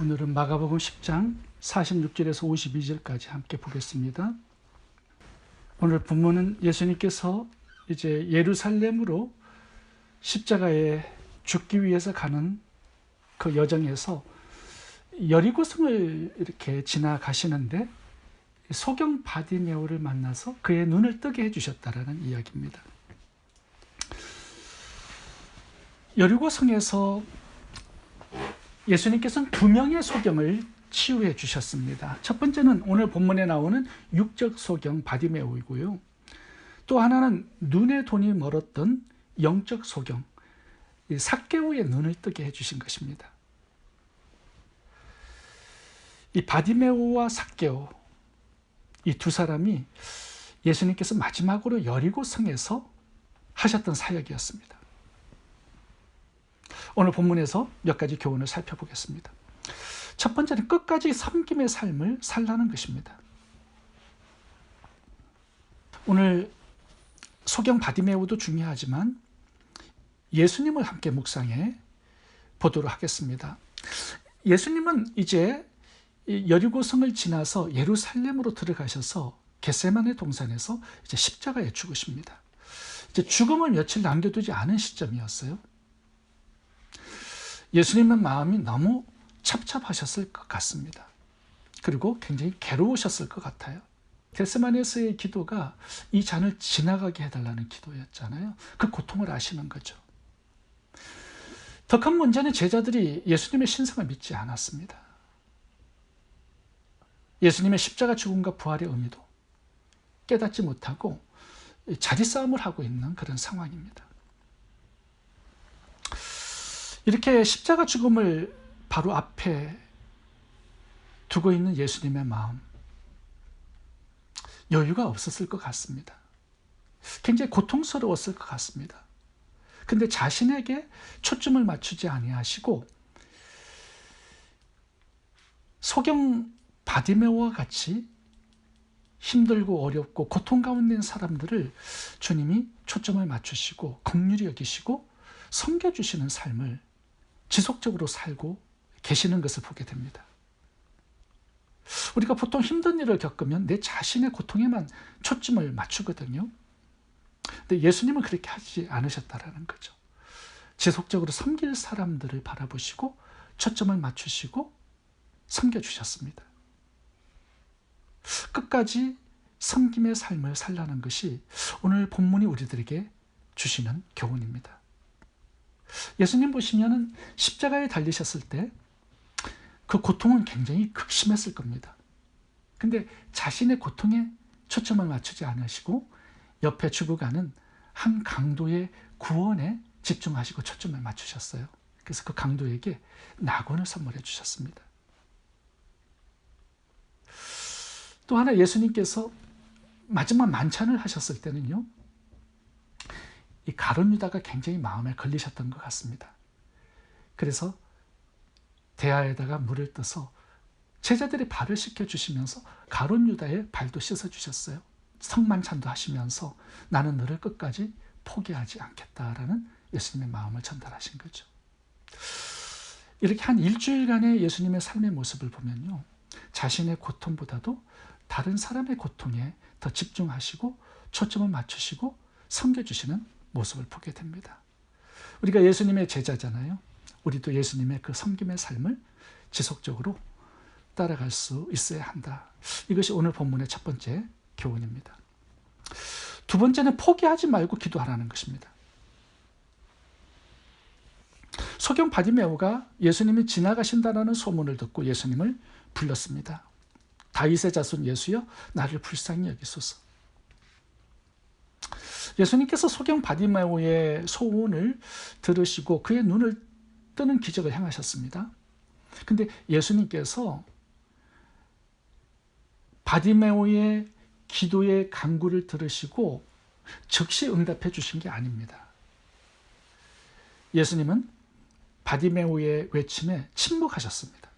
오늘은 마가복음 10장 46절에서 52절까지 함께 보겠습니다. 오늘 본문은 예수님께서 이제 예루살렘으로 십자가에 죽기 위해서 가는 그 여정에서 여리고성을 이렇게 지나가시는데 소경 바디메오를 만나서 그의 눈을 뜨게 해주셨다라는 이야기입니다. 여리고성에서 예수님께서는 두 명의 소경을 치유해 주셨습니다. 첫 번째는 오늘 본문에 나오는 육적 소경 바디메오이고요. 또 하나는 눈에 돈이 멀었던 영적 소경 삭개오의 눈을 뜨게 해주신 것입니다. 이 바디메오와 삭개오 이 두 사람이 예수님께서 마지막으로 여리고성에서 하셨던 사역이었습니다. 오늘 본문에서 몇 가지 교훈을 살펴보겠습니다. 첫 번째는 끝까지 섬김의 삶을 살라는 것입니다. 오늘 소경 바디메오도 중요하지만 예수님을 함께 묵상해 보도록 하겠습니다. 예수님은 이제 여리고성을 지나서 예루살렘으로 들어가셔서 겟세마네 동산에서 이제 십자가에 죽으십니다. 이제 죽음을 며칠 남겨두지 않은 시점이었어요. 예수님의 마음이 너무 찹찹하셨을 것 같습니다. 그리고 굉장히 괴로우셨을 것 같아요. 겟세마네에서의 기도가 이 잔을 지나가게 해달라는 기도였잖아요. 그 고통을 아시는 거죠. 더 큰 문제는 제자들이 예수님의 신성을 믿지 않았습니다. 예수님의 십자가 죽음과 부활의 의미도 깨닫지 못하고 자리싸움을 하고 있는 그런 상황입니다. 이렇게 십자가 죽음을 바로 앞에 두고 있는 예수님의 마음, 여유가 없었을 것 같습니다. 굉장히 고통스러웠을 것 같습니다. 근데 자신에게 초점을 맞추지 아니하시고 소경 바디메오와 같이 힘들고 어렵고 고통 가운데 있는 사람들을 주님이 초점을 맞추시고 긍휼히 여기시고 섬겨주시는 삶을 지속적으로 살고 계시는 것을 보게 됩니다. 우리가 보통 힘든 일을 겪으면 내 자신의 고통에만 초점을 맞추거든요. 근데 예수님은 그렇게 하지 않으셨다라는 거죠. 지속적으로 섬길 사람들을 바라보시고 초점을 맞추시고 섬겨주셨습니다. 끝까지 섬김의 삶을 살라는 것이 오늘 본문이 우리들에게 주시는 교훈입니다. 예수님 보시면은 십자가에 달리셨을 때 그 고통은 굉장히 극심했을 겁니다. 근데 자신의 고통에 초점을 맞추지 않으시고 옆에 죽어가는 한 강도의 구원에 집중하시고 초점을 맞추셨어요. 그래서 그 강도에게 낙원을 선물해 주셨습니다. 또 하나 예수님께서 마지막 만찬을 하셨을 때는요, 이 가룟 유다가 굉장히 마음에 걸리셨던 것 같습니다. 그래서 대야에다가 물을 떠서 제자들의 발을 씻겨주시면서 가룟 유다의 발도 씻어주셨어요. 성만찬도 하시면서 나는 너를 끝까지 포기하지 않겠다라는 예수님의 마음을 전달하신 거죠. 이렇게 한 일주일간의 예수님의 삶의 모습을 보면요, 자신의 고통보다도 다른 사람의 고통에 더 집중하시고 초점을 맞추시고 섬겨주시는 모습을 보게 됩니다. 우리가 예수님의 제자잖아요. 우리도 예수님의 그 섬김의 삶을 지속적으로 따라갈 수 있어야 한다. 이것이 오늘 본문의 첫 번째 교훈입니다. 두 번째는 포기하지 말고 기도하라는 것입니다. 소경 바디메오가 예수님이 지나가신다는 소문을 듣고 예수님을 불렀습니다. 다윗의 자손 예수여, 나를 불쌍히 여기소서. 예수님께서 소경 바디메오의 소원을 들으시고 그의 눈을 뜨는 기적을 행하셨습니다. 근데 예수님께서 바디메오의 기도의 간구를 들으시고 즉시 응답해 주신 게 아닙니다. 예수님은 바디메오의 외침에 침묵하셨습니다.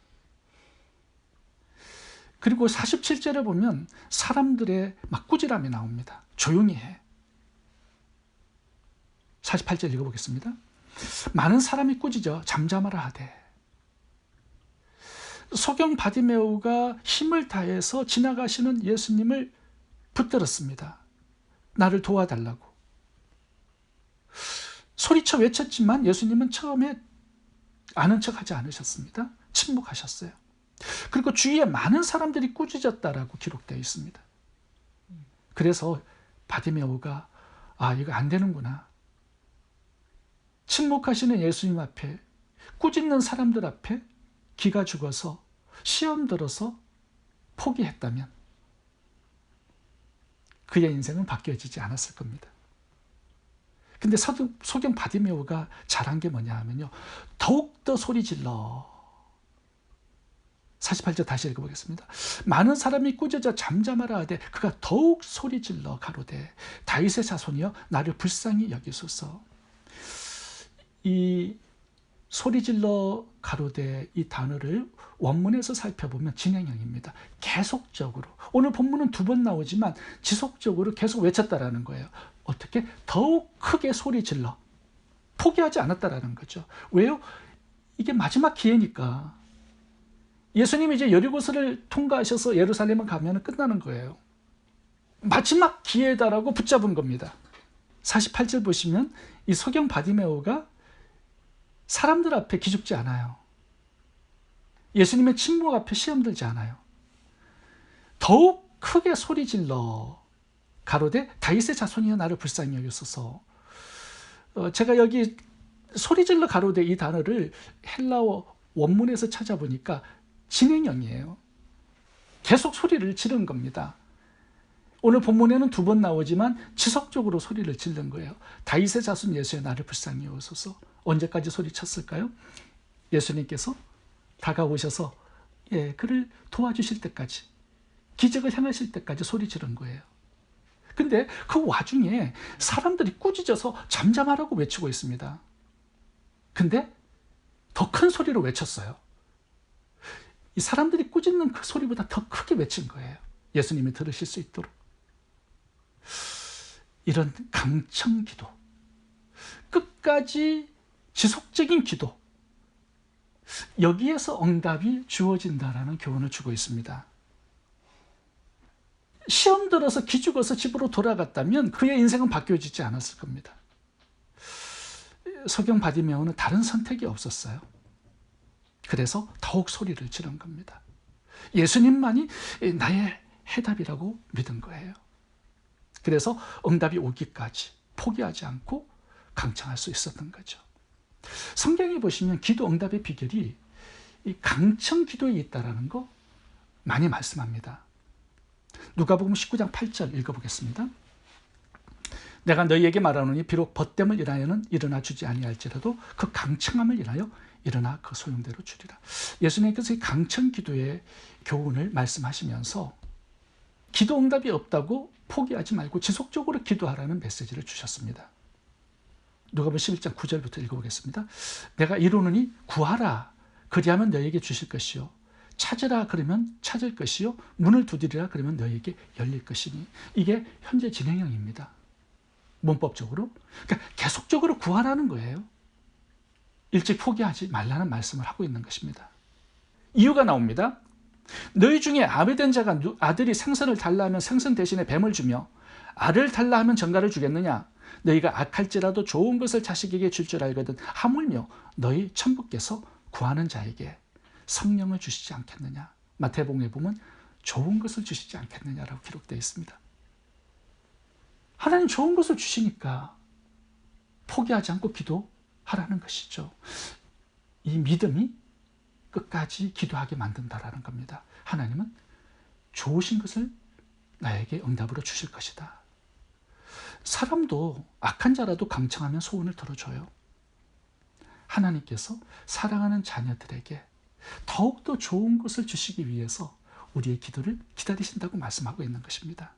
그리고 47절에 보면 사람들의 막 꾸지람이 나옵니다. 조용히 해. 48절 읽어보겠습니다. 많은 사람이 꾸짖어 잠잠하라 하되 소경 바디메오가 힘을 다해서 지나가시는 예수님을 붙들었습니다. 나를 도와달라고. 소리쳐 외쳤지만 예수님은 처음에 아는 척하지 않으셨습니다. 침묵하셨어요. 그리고 주위에 많은 사람들이 꾸짖었다라고 기록되어 있습니다. 그래서 바디메오가 이거 안 되는구나. 침묵하시는 예수님 앞에, 꾸짖는 사람들 앞에 기가 죽어서 시험 들어서 포기했다면 그의 인생은 바뀌어지지 않았을 겁니다. 근데 소경 바디메오가 잘한 게 뭐냐 하면요, 더욱더 소리 질러. 48절 다시 읽어보겠습니다. 많은 사람이 꾸짖어 잠잠하라 하되 그가 더욱 소리 질러 가로되 다윗의 자손이여 나를 불쌍히 여기소서. 이 소리 질러 가로되 이 단어를 원문에서 살펴보면 진행형입니다. 계속적으로, 오늘 본문은 2번 나오지만 지속적으로 계속 외쳤다라는 거예요. 어떻게? 더욱 크게 소리 질러. 포기하지 않았다라는 거죠. 왜요? 이게 마지막 기회니까. 예수님이 이제 여리고서를 통과하셔서 예루살렘을 가면 끝나는 거예요. 마지막 기회다라고 붙잡은 겁니다. 48절 보시면 이 소경 바디메오가 사람들 앞에 기죽지 않아요. 예수님의 침묵 앞에 시험 들지 않아요. 더욱 크게 소리 질러 가로되 다윗의 자손이여 나를 불쌍히 여기소서. 제가 여기 소리 질러 가로되 이 단어를 헬라어 원문에서 찾아보니까 진행형이에요. 계속 소리를 지른 겁니다. 오늘 본문에는 2번 나오지만 지속적으로 소리를 지른 거예요. 다윗의 자손 예수여 나를 불쌍히 여기소서. 언제까지 소리쳤을까요? 예수님께서 다가오셔서 그를 도와주실 때까지, 기적을 행하실 때까지 소리 지른 거예요. 근데 그 와중에 사람들이 꾸짖어서 잠잠하라고 외치고 있습니다. 근데 더 큰 소리로 외쳤어요. 이 사람들이 꾸짖는 그 소리보다 더 크게 외친 거예요. 예수님이 들으실 수 있도록. 이런 강청 기도, 끝까지 지속적인 기도, 여기에서 응답이 주어진다라는 교훈을 주고 있습니다. 시험 들어서 기죽어서 집으로 돌아갔다면 그의 인생은 바뀌어지지 않았을 겁니다. 소경 바디메오는 다른 선택이 없었어요. 그래서 더욱 소리를 지른 겁니다. 예수님만이 나의 해답이라고 믿은 거예요. 그래서 응답이 오기까지 포기하지 않고 강청할 수 있었던 거죠. 성경에 보시면 기도 응답의 비결이 이 강청 기도에 있다라는 거 많이 말씀합니다. 누가복음 19장 8절 읽어보겠습니다. 내가 너희에게 말하노니 비록 벗됨을 인하여는 일어나 주지 아니할지라도 그 강청함을 인하여 일어나 그 소용대로 주리라. 예수님께서 이 강청 기도의 교훈을 말씀하시면서 기도 응답이 없다고 포기하지 말고 지속적으로 기도하라는 메시지를 주셨습니다. 누가복음 11장 9절부터 읽어보겠습니다. 내가 이루노니 구하라 그리하면 너희에게 주실 것이요 찾으라 그러면 찾을 것이요 문을 두드리라 그러면 너희에게 열릴 것이니. 이게 현재 진행형입니다. 문법적으로. 그러니까 계속적으로 구하라는 거예요. 일찍 포기하지 말라는 말씀을 하고 있는 것입니다. 이유가 나옵니다. 너희 중에 아비된 자가 아들이 생선을 달라 하면 생선 대신에 뱀을 주며 알을 달라 하면 전갈을 주겠느냐? 너희가 악할지라도 좋은 것을 자식에게 줄 줄 알거든 하물며 너희 천부께서 구하는 자에게 성령을 주시지 않겠느냐? 마태복음에 보면 좋은 것을 주시지 않겠느냐라고 기록되어 있습니다. 하나님 좋은 것을 주시니까 포기하지 않고 기도하라는 것이죠. 이 믿음이 끝까지 기도하게 만든다라는 겁니다. 하나님은 좋으신 것을 나에게 응답으로 주실 것이다. 사람도 악한 자라도 강청하면 소원을 들어줘요. 하나님께서 사랑하는 자녀들에게 더욱더 좋은 것을 주시기 위해서 우리의 기도를 기다리신다고 말씀하고 있는 것입니다.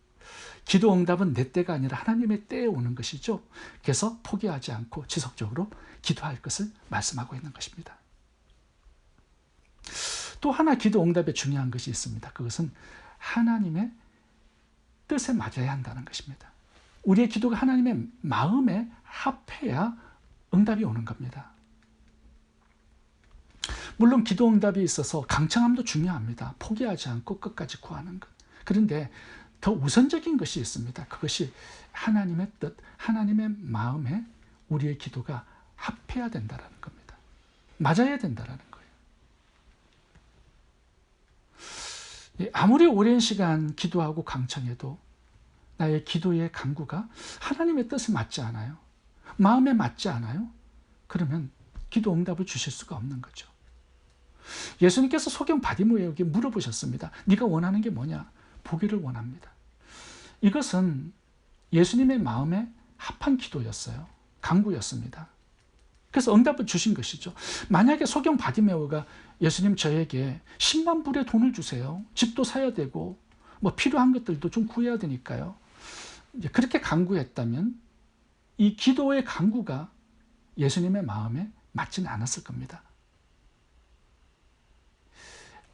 기도 응답은 내 때가 아니라 하나님의 때에 오는 것이죠. 그래서 포기하지 않고 지속적으로 기도할 것을 말씀하고 있는 것입니다. 또 하나 기도 응답에 중요한 것이 있습니다. 그것은 하나님의 뜻에 맞아야 한다는 것입니다. 우리의 기도가 하나님의 마음에 합해야 응답이 오는 겁니다. 물론 기도 응답이 있어서 강청함도 중요합니다. 포기하지 않고 끝까지 구하는 것. 그런데 더 우선적인 것이 있습니다. 그것이 하나님의 뜻, 하나님의 마음에 우리의 기도가 합해야 된다는 겁니다. 맞아야 된다는 거예요. 아무리 오랜 시간 기도하고 강청해도 나의 기도의 간구가 하나님의 뜻에 맞지 않아요. 마음에 맞지 않아요. 그러면 기도 응답을 주실 수가 없는 거죠. 예수님께서 소경 바디메오에게 물어보셨습니다. 네가 원하는 게 뭐냐? 보기를 원합니다. 이것은 예수님의 마음에 합한 기도였어요. 간구였습니다. 그래서 응답을 주신 것이죠. 만약에 소경 바디메오가 예수님 저에게 10만 불의 돈을 주세요. 집도 사야 되고 뭐 필요한 것들도 좀 구해야 되니까요. 그렇게 간구했다면 이 기도의 간구가 예수님의 마음에 맞지는 않았을 겁니다.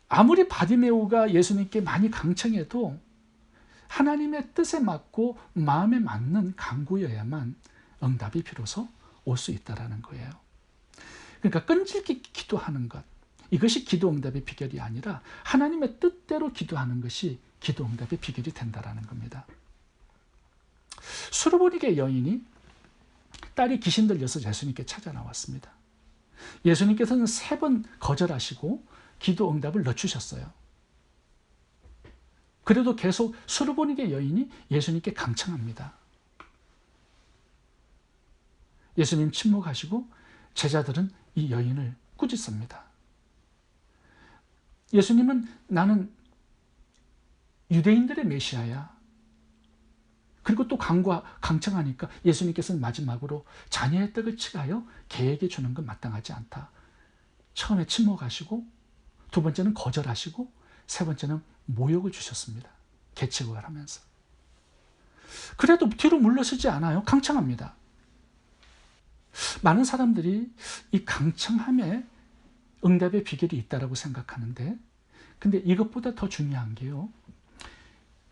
아무리 바디메오가 예수님께 많이 강청해도 하나님의 뜻에 맞고 마음에 맞는 간구여야만 응답이 비로소 올 수 있다는 거예요. 그러니까 끈질기게 기도하는 것, 이것이 기도 응답의 비결이 아니라 하나님의 뜻대로 기도하는 것이 기도 응답의 비결이 된다는 겁니다. 수르보니게 여인이 딸이 귀신 들려서 예수님께 찾아 나왔습니다. 예수님께서는 3번 거절하시고 기도 응답을 넣어주셨어요. 그래도 계속 수르보니게 여인이 예수님께 강청합니다. 예수님 침묵하시고 제자들은 이 여인을 꾸짖습니다. 예수님은 나는 유대인들의 메시아야. 그리고 또 강청하니까 예수님께서는 마지막으로 자녀의 떡을 치가여 개에게 주는 건 마땅하지 않다. 처음에 침묵하시고 두 번째는 거절하시고 세 번째는 모욕을 주셨습니다. 개치고를 하면서. 그래도 뒤로 물러서지 않아요. 강청합니다. 많은 사람들이 이 강청함에 응답의 비결이 있다고 생각하는데, 근데 이것보다 더 중요한 게요,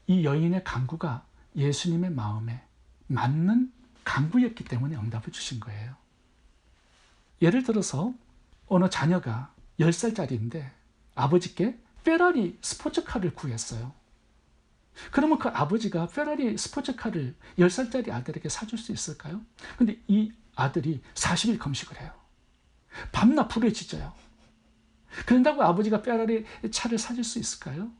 이 여인의 간구가 예수님의 마음에 맞는 간구였기 때문에 응답을 주신 거예요. 예를 들어서 어느 자녀가 10살짜리인데 아버지께 페라리 스포츠카를 구했어요. 그러면 그 아버지가 페라리 스포츠카를 10살짜리 아들에게 사줄 수 있을까요? 근데 이 아들이 40일 금식을 해요. 밤낮 불에 지져요. 그런다고 아버지가 페라리 차를 사줄 수 있을까요?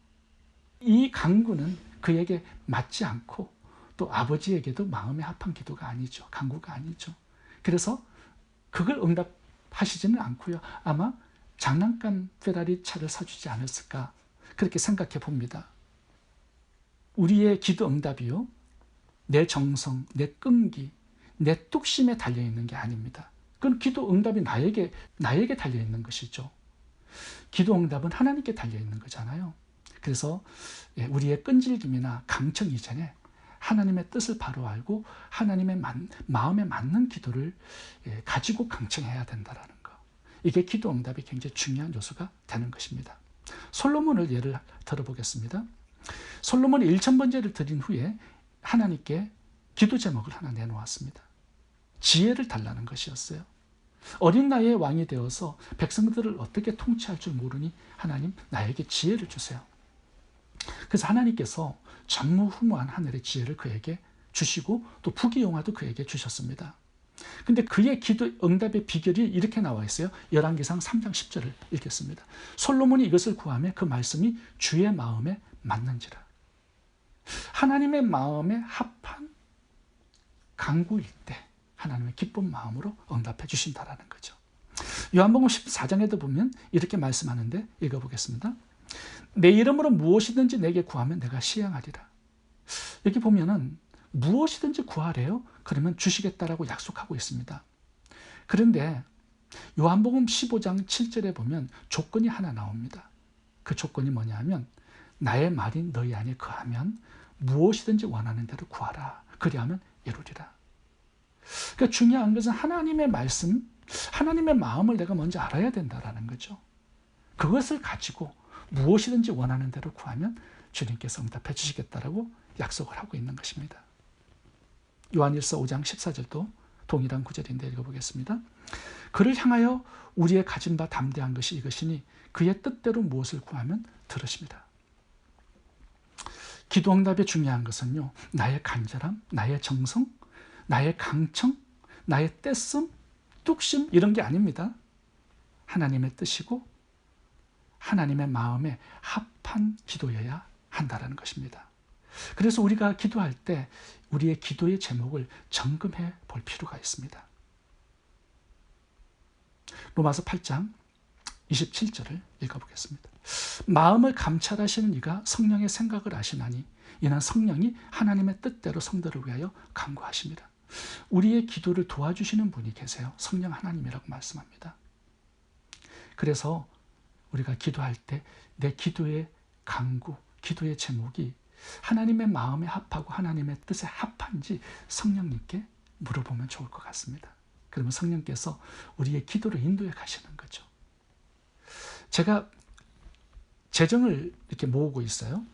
이 간구는 그에게 맞지 않고 또 아버지에게도 마음에 합한 기도가 아니죠. 간구가 아니죠. 그래서 그걸 응답하시지는 않고요. 아마 장난감 페라리 차를 사주지 않았을까, 그렇게 생각해 봅니다. 우리의 기도 응답이요, 내 정성, 내 끈기, 내 뚝심에 달려있는 게 아닙니다. 그건 기도 응답이 나에게 달려있는 것이죠. 기도 응답은 하나님께 달려있는 거잖아요. 그래서 우리의 끈질김이나 강청 이전에 하나님의 뜻을 바로 알고 하나님의 마음에 맞는 기도를 가지고 강청해야 된다는 거. 이게 기도 응답이 굉장히 중요한 요소가 되는 것입니다. 솔로몬을 예를 들어보겠습니다. 솔로몬이 1000번제를 드린 후에 하나님께 기도 제목을 하나 내놓았습니다. 지혜를 달라는 것이었어요. 어린 나이에 왕이 되어서 백성들을 어떻게 통치할 줄 모르니 하나님 나에게 지혜를 주세요. 그래서 하나님께서 전무후무한 하늘의 지혜를 그에게 주시고 또 부귀영화도 그에게 주셨습니다. 근데 그의 기도 응답의 비결이 이렇게 나와 있어요. 열왕기상 3장 10절을 읽겠습니다. 솔로몬이 이것을 구하며 그 말씀이 주의 마음에 맞는지라. 하나님의 마음에 합한 간구일 때 하나님의 기쁜 마음으로 응답해 주신다라는 거죠. 요한복음 14장에도 보면 이렇게 말씀하는데 읽어보겠습니다. 내 이름으로 무엇이든지 내게 구하면 내가 시행하리라. 여기 보면은 무엇이든지 구하래요. 그러면 주시겠다라고 약속하고 있습니다. 그런데 요한복음 15장 7절에 보면 조건이 하나 나옵니다. 그 조건이 뭐냐 하면 나의 말이 너희 안에 거하면 무엇이든지 원하는 대로 구하라. 그리하면 이루리라. 그러니까 중요한 것은 하나님의 말씀, 하나님의 마음을 내가 먼저 알아야 된다는 거죠. 그것을 가지고 무엇이든지 원하는 대로 구하면 주님께서 응답해 주시겠다라고 약속을 하고 있는 것입니다. 요한일서 5장 14절도 동일한 구절인데 읽어보겠습니다. 그를 향하여 우리의 가진 바 담대한 것이 이것이니 그의 뜻대로 무엇을 구하면 들으십니다. 기도 응답의 중요한 것은요, 나의 간절함, 나의 정성, 나의 강청, 나의 떼씀, 뚝심 이런 게 아닙니다. 하나님의 뜻이고 하나님의 마음에 합한 기도여야 한다는 것입니다. 그래서 우리가 기도할 때 우리의 기도의 제목을 점검해 볼 필요가 있습니다. 로마서 8장 27절을 읽어보겠습니다. 마음을 감찰하시는 이가 성령의 생각을 아시나니 이는 성령이 하나님의 뜻대로 성도를 위하여 간구하십니다. 우리의 기도를 도와주시는 분이 계세요. 성령 하나님이라고 말씀합니다. 그래서 우리가 기도할 때 내 기도의 간구, 기도의 제목이 하나님의 마음에 합하고 하나님의 뜻에 합한지 성령님께 물어보면 좋을 것 같습니다. 그러면 성령께서 우리의 기도를 인도해 가시는 거죠. 제가 재정을 이렇게 모으고 있어요.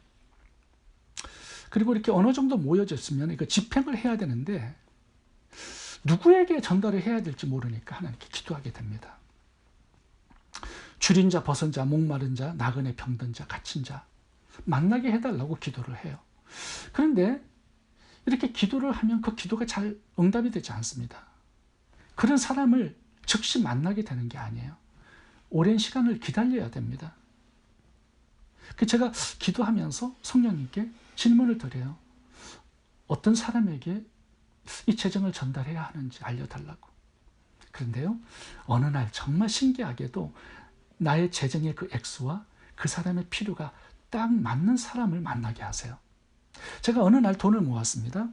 그리고 이렇게 어느 정도 모여졌으면 이거 집행을 해야 되는데 누구에게 전달을 해야 될지 모르니까 하나님께 기도하게 됩니다. 줄인 자, 벗은 자, 목마른 자, 나그네, 병든 자, 갇힌 자 만나게 해달라고 기도를 해요. 그런데 이렇게 기도를 하면 그 기도가 잘 응답이 되지 않습니다. 그런 사람을 즉시 만나게 되는 게 아니에요. 오랜 시간을 기다려야 됩니다. 제가 기도하면서 성령님께 질문을 드려요. 어떤 사람에게 이 재정을 전달해야 하는지 알려달라고. 그런데요, 어느 날 정말 신기하게도 나의 재정의 그 액수와 그 사람의 필요가 딱 맞는 사람을 만나게 하세요. 제가 어느 날 돈을 모았습니다.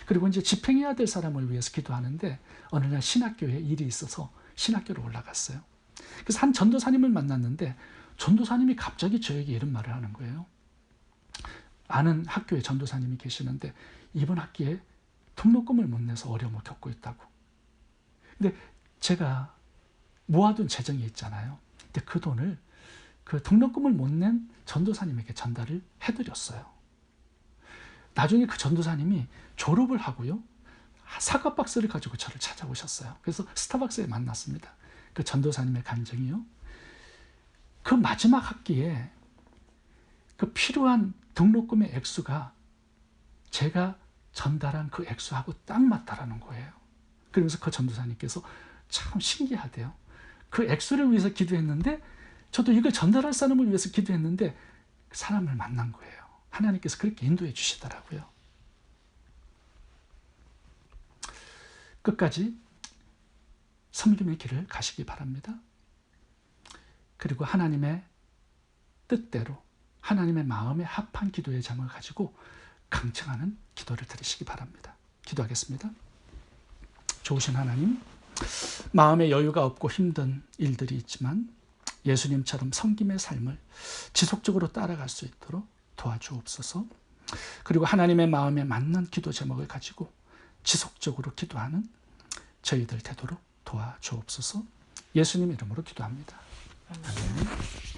그리고 이제 집행해야 될 사람을 위해서 기도하는데 어느 날 신학교에 일이 있어서 신학교로 올라갔어요. 그래서 한 전도사님을 만났는데 전도사님이 갑자기 저에게 이런 말을 하는 거예요. 아는 학교에 전도사님이 계시는데 이번 학기에 등록금을 못 내서 어려움을 겪고 있다고. 근데 제가 모아둔 재정이 있잖아요. 근데 그 돈을 그 등록금을 못 낸 전도사님에게 전달을 해드렸어요. 나중에 그 전도사님이 졸업을 하고요, 사과 박스를 가지고 저를 찾아오셨어요. 그래서 스타벅스에 만났습니다. 그 전도사님의 간증이요. 그 마지막 학기에 그 필요한 등록금의 액수가 제가 전달한 그 액수하고 딱 맞다라는 거예요. 그러면서 그 전도사님께서 참 신기하대요. 그 액수를 위해서 기도했는데 저도 이걸 전달할 사람을 위해서 기도했는데 그 사람을 만난 거예요. 하나님께서 그렇게 인도해 주시더라고요. 끝까지 섬김의 길을 가시기 바랍니다. 그리고 하나님의 뜻대로 하나님의 마음에 합한 기도의 잠을 가지고 강청하는 기도를 드리시기 바랍니다. 기도하겠습니다. 좋으신 하나님, 마음에 여유가 없고 힘든 일들이 있지만 예수님처럼 섬김의 삶을 지속적으로 따라갈 수 있도록 도와주옵소서. 그리고 하나님의 마음에 맞는 기도 제목을 가지고 지속적으로 기도하는 저희들 되도록 도와주옵소서. 예수님 이름으로 기도합니다. 아멘.